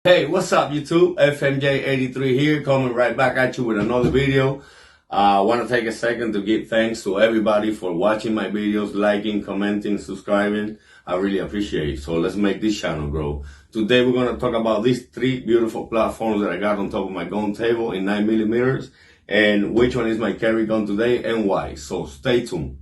Hey, what's up YouTube? FMJ83 here, coming right back at you with another video. I want to take a second to give thanks to everybody for watching my videos, liking, commenting, subscribing. I really appreciate it. So let's make this channel grow. Today we're going to talk about these three beautiful platforms that I got on top of my gun table in 9mm, and which one is my carry gun today and why. So stay tuned.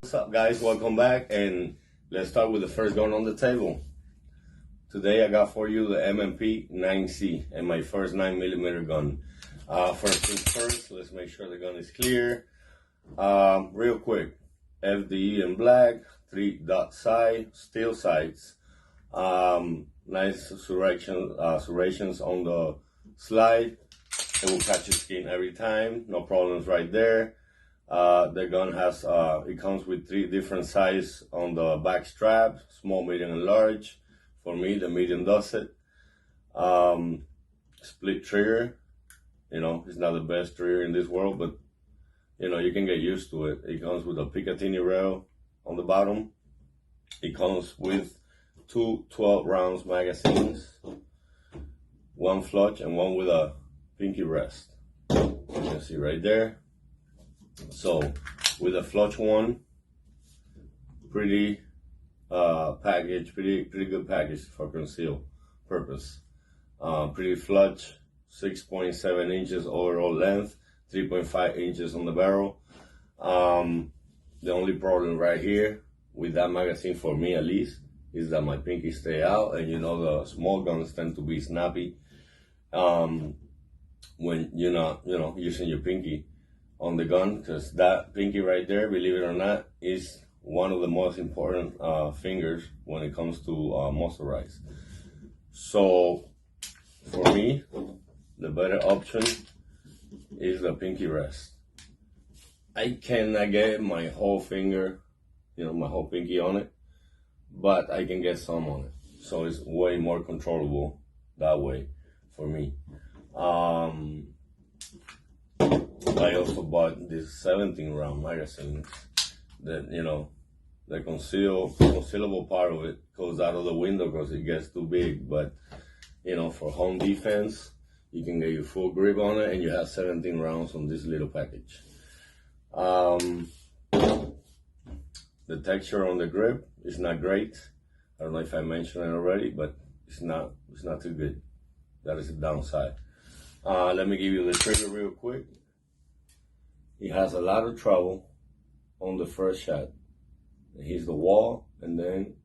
What's up guys, welcome back, and let's start with the first gun on the table. Today I got for you the M&P 9C and my first 9mm gun. First things first, let's make sure the gun is clear. Real quick, FDE in black, 3-dot sight, steel sights, nice serrations on the slide. It will catch your skin every time, no problems right there. The gun has, it comes with 3 different sizes on the back strap, small, medium, and large. For me, the medium does it. Split trigger, you know, it's not the best trigger in this world, but you know, you can get used to it. It comes with a Picatinny rail on the bottom. It comes with 2 12-round magazines, 1 flush and 1 with a pinky rest. You can see right there. So with a flush one, pretty package, pretty good package for conceal purpose. Pretty flush, 6.7 inches overall length, 3.5 inches on the barrel. The only problem right here with that magazine, for me at least, is that my pinky stay out, and you know the small guns tend to be snappy when you're not, you know, using your pinky on the gun, because that pinky right there, believe it or not, is one of the most important fingers when it comes to muzzle rise. So for me, the better option is the pinky rest. I cannot get my whole finger, you know, my whole pinky on it, but I can get some on it. So it's way more controllable that way for me. I also bought this 17-round magazine that, you know, the concealable part of it goes out of the window because it gets too big. But, you know, for home defense, you can get your full grip on it, and you have 17 rounds on this little package. The texture on the grip is not great. I don't know if I mentioned it already, but it's not too good. That is the downside. Let me give you the trigger real quick. It has a lot of trouble on the first shot. It hits the wall, and then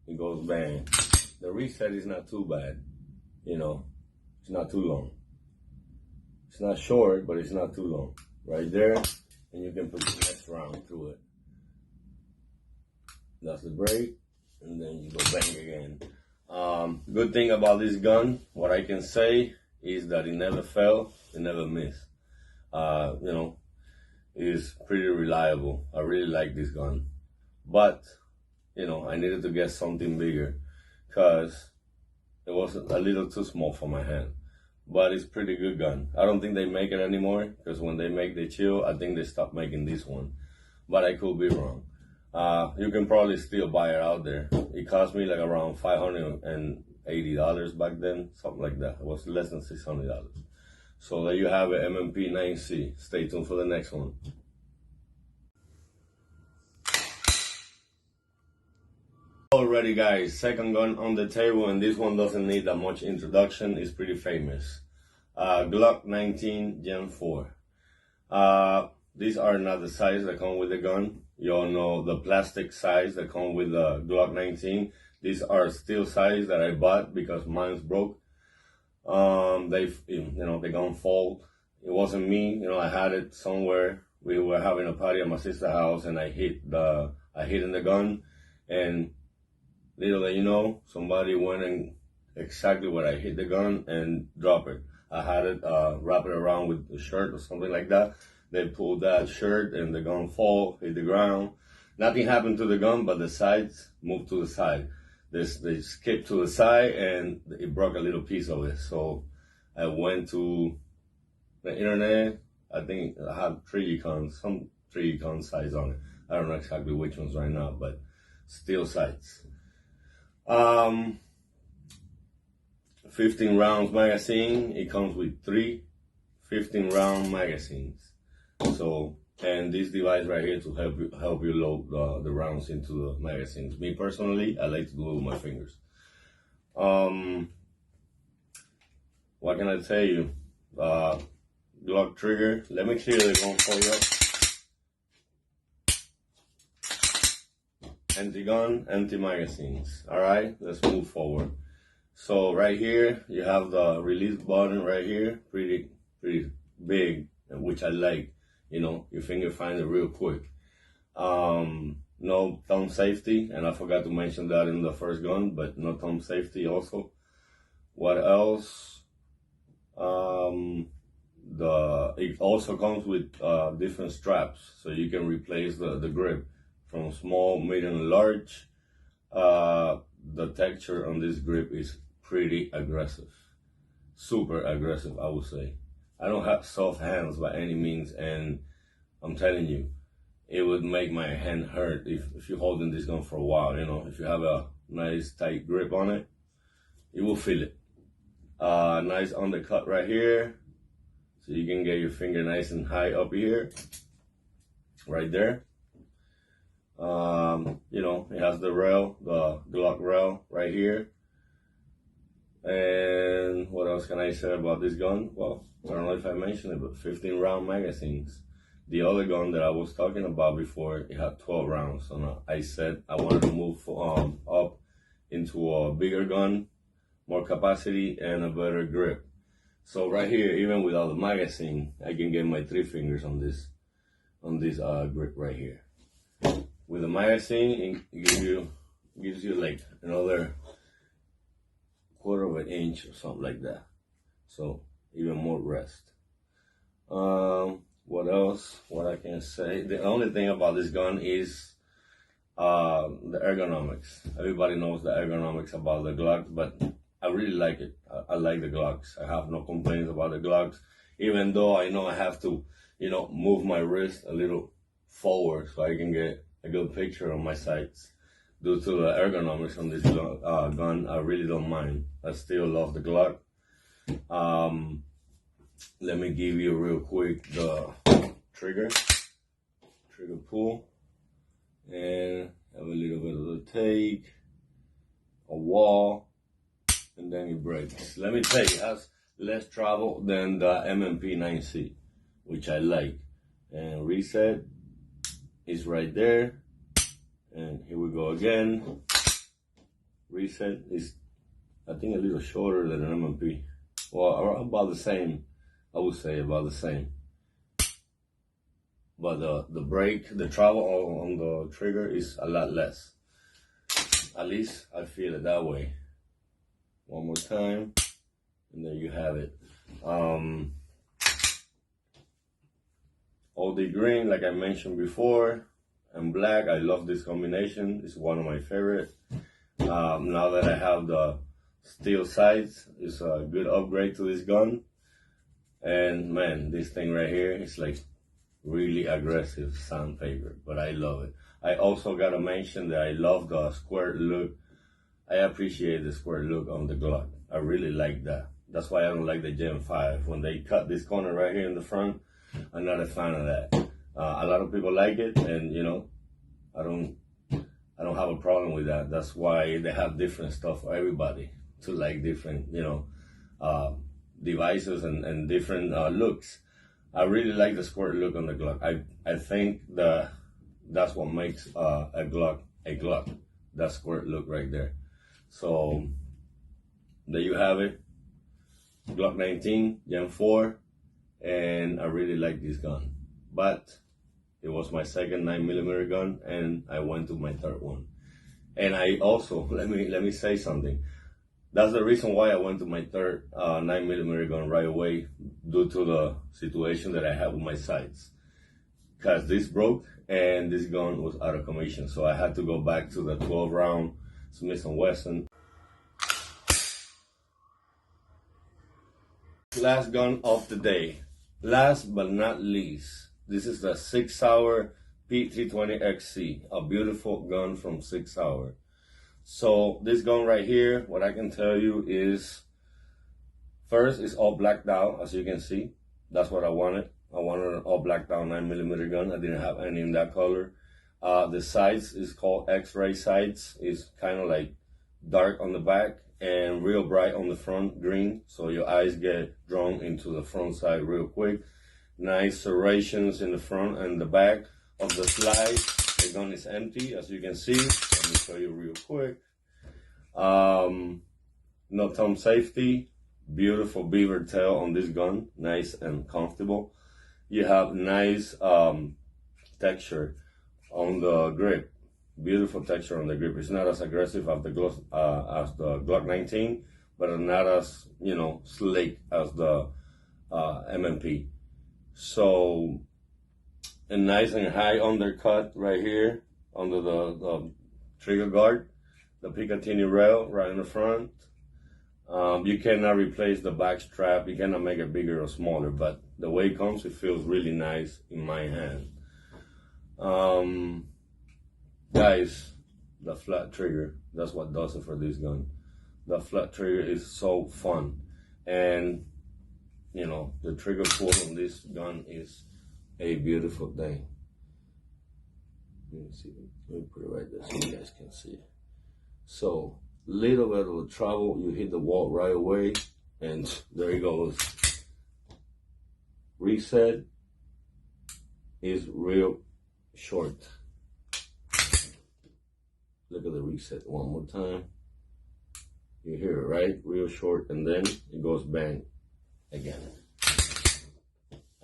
it goes bang. The reset is not too bad, you know. It's not too long. It's not short, but it's not too long. Right there, and you can put the next round through it. That's the break, and then you go bang again. Good thing about this gun, what I can say is that it never fell, it never missed. You know, is pretty reliable. I really like this gun, but you know, I needed to get something bigger because it was a little too small for my hand. But it's pretty good gun. I don't think they make it anymore, because when they make the chill, I think they stopped making this one, but I could be wrong. You can probably still buy it out there. It cost me like around $580 back then, something like that. It was less than $600. So there you have it, M&P 9C. Stay tuned for the next one. Alrighty guys, second gun on the table, and this one doesn't need that much introduction. It's pretty famous. Glock 19 Gen 4. These are not the size that come with the gun. You all know the plastic size that come with the Glock 19. These are steel size that I bought because mine's broke. They gun fold. It wasn't me, you know, I had it somewhere. We were having a party at my sister's house, and I hit in the gun, and little that you know, somebody went and exactly where I hit the gun and drop it. I had it wrap it around with a shirt or something like that. They pulled that shirt and the gun fall, hit the ground. Nothing happened to the gun, but the sides moved to the side. They skipped to the side and it broke a little piece of it. So I went to the internet. I think I have some 3 gun sights on it. I don't know exactly which ones right now, but steel sights. 15 rounds magazine. It comes with 3 15-round magazines. So, and this device right here to help you load the rounds into the magazines. Me personally, I like to do it with my fingers. What can I tell you? Glock trigger. Let me clear the gun for you. Empty gun, empty magazines. All right, let's move forward. So right here, you have the release button right here, pretty big, which I like. You know, your finger finds it real quick. No thumb safety, and I forgot to mention that in the first gun, but no thumb safety also. What else? It also comes with different straps, so you can replace the grip from small, medium, and large. The texture on this grip is pretty aggressive, super aggressive, I would say. I don't have soft hands by any means, and I'm telling you, it would make my hand hurt if you're holding this gun for a while. You know, if you have a nice tight grip on it, you will feel it. Nice undercut right here, so you can get your finger nice and high up here, right there. You know, it has the rail, the Glock rail right here. And what else can I say about this gun? Well, I don't know if I mentioned it, but 15-round magazines. The other gun that I was talking about before, it had 12 rounds. So I said I wanted to move up into a bigger gun, more capacity, and a better grip. So right here, even without the magazine, I can get my 3 fingers on this grip right here. With the magazine, it gives you like another 1/4 of an inch or something like that. So even more rest. What else? What I can say? The only thing about this gun is the ergonomics. Everybody knows the ergonomics about the Glocks, but I really like it. I like the Glocks. I have no complaints about the Glocks, even though I know I have to, you know, move my wrist a little forward so I can get a good picture on my sights. Due to the ergonomics on this gun, I really don't mind. I still love the Glock. Let me give you real quick the trigger pull, and have a little bit of the take, a wall, and then it breaks. Let me tell you, it has less travel than the M&P 9C, which I like. And reset is right there. And here we go again. Reset is, I think, a little shorter than an M&P. Well, about the same. I would say about the same. But the brake, the travel on the trigger is a lot less. At least I feel it that way. One more time, and there you have it. OD green, like I mentioned before, and black. I love this combination. It's one of my favorite. Now that I have the steel sights, it's a good upgrade to this gun. And man, this thing right here is like really aggressive sandpaper, but I love it. I also gotta mention that I love the square look. I appreciate the square look on the Glock. I really like that. That's why I don't like the Gen 5. When they cut this corner right here in the front, I'm not a fan of that. A lot of people like it, and you know, I don't have a problem with that. That's why they have different stuff for everybody to like different, you know, devices and different looks. I really like the square look on the Glock. I think that's what makes a Glock a Glock. That square look right there. So there you have it. Glock 19 Gen 4, and I really like this gun. But it was my second 9mm gun, and I went to my third one. And I also, let me say something. That's the reason why I went to my third 9mm gun right away, due to the situation that I had with my sights. Because this broke and this gun was out of commission. So I had to go back to the 12 round Smith & Wesson. Last gun of the day. Last but not least, this is the 6 Hour P320xc, a beautiful gun from 6 Hour. So this gun right here, what I can tell you is, first, it's all blacked out, as you can see. That's what I wanted. I wanted an all blacked out 9mm gun. I didn't have any in that color. The sights is called X-ray sights. It's kind of like dark on the back and real bright on the front, green. So your eyes get drawn into the front side real quick. Nice serrations in the front and the back of the slide. The gun is empty, as you can see. Let me show you real quick. No thumb safety. Beautiful beaver tail on this gun. Nice and comfortable. You have nice texture on the grip. Beautiful texture on the grip. It's not as aggressive as the Glock 19, but not as, you know, slick as the MMP. So a nice and high undercut right here under the trigger guard, the Picatinny rail right in the front. You cannot replace the back strap. You cannot make it bigger or smaller, but the way it comes, it feels really nice in my hand. Guys, the flat trigger, that's what does it for this gun. The flat trigger is so fun. And, you know, the trigger pull on this gun is a beautiful thing. Let me see, let me put it right there so you guys can see. So, little bit of trouble, you hit the wall right away, and there it goes. Reset is real short. Look at the reset one more time. You hear it, right? Real short, and then it goes bang again.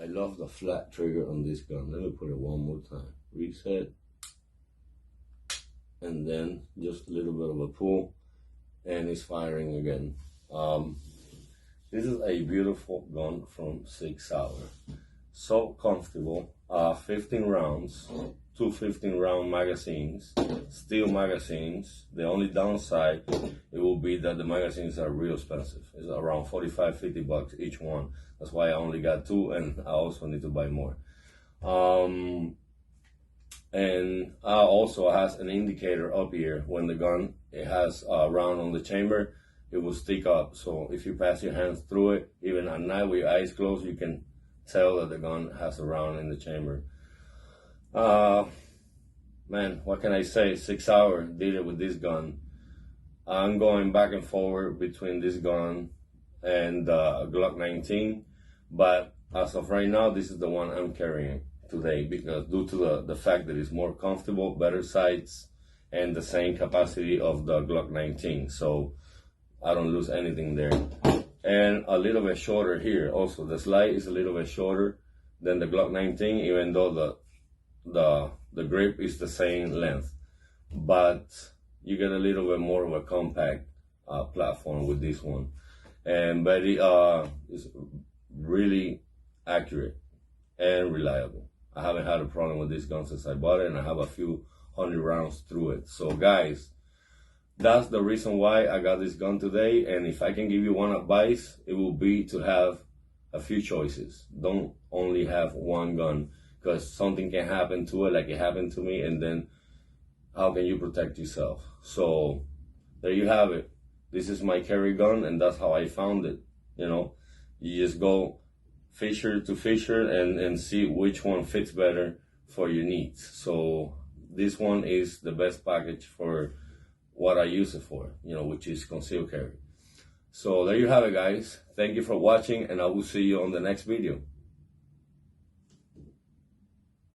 I love the flat trigger on this gun. Let me put it one more time. Reset, and then just a little bit of a pull, and it's firing again. This is a beautiful gun from 6 Hour. So comfortable. 15 rounds, two 15-round magazines, steel magazines. The only downside, it will be that the magazines are real expensive. It's around 45, 50 bucks each one. That's why I only got two, and I also need to buy more. And also has an indicator up here. When the gun, it has a round on the chamber, it will stick up. So if you pass your hands through it, even at night with your eyes closed, you can tell that the gun has a round in the chamber. Man, what can I say? 6 Hour did it with this gun. I'm going back and forward between this gun and Glock 19, but as of right now, this is the one I'm carrying today, because due to the fact that it's more comfortable, better sights, and the same capacity of the Glock 19, so I don't lose anything there. And a little bit shorter here also. The slide is a little bit shorter than the Glock 19, even though the grip is the same length, but you get a little bit more of a compact platform with this one. And but it is really accurate and reliable. I haven't had a problem with this gun since I bought it, and I have a few hundred rounds through it. So guys, that's the reason why I got this gun today. And if I can give you one advice, it will be to have a few choices. Don't only have one gun, because something can happen to it like it happened to me, and then how can you protect yourself? So there you have it. This is my carry gun, and that's how I found it. You know, you just go fisher to fisher and see which one fits better for your needs. So this one is the best package for what I use it for, you know, which is concealed carry. So there you have it, guys. Thank you for watching, and I will see you on the next video.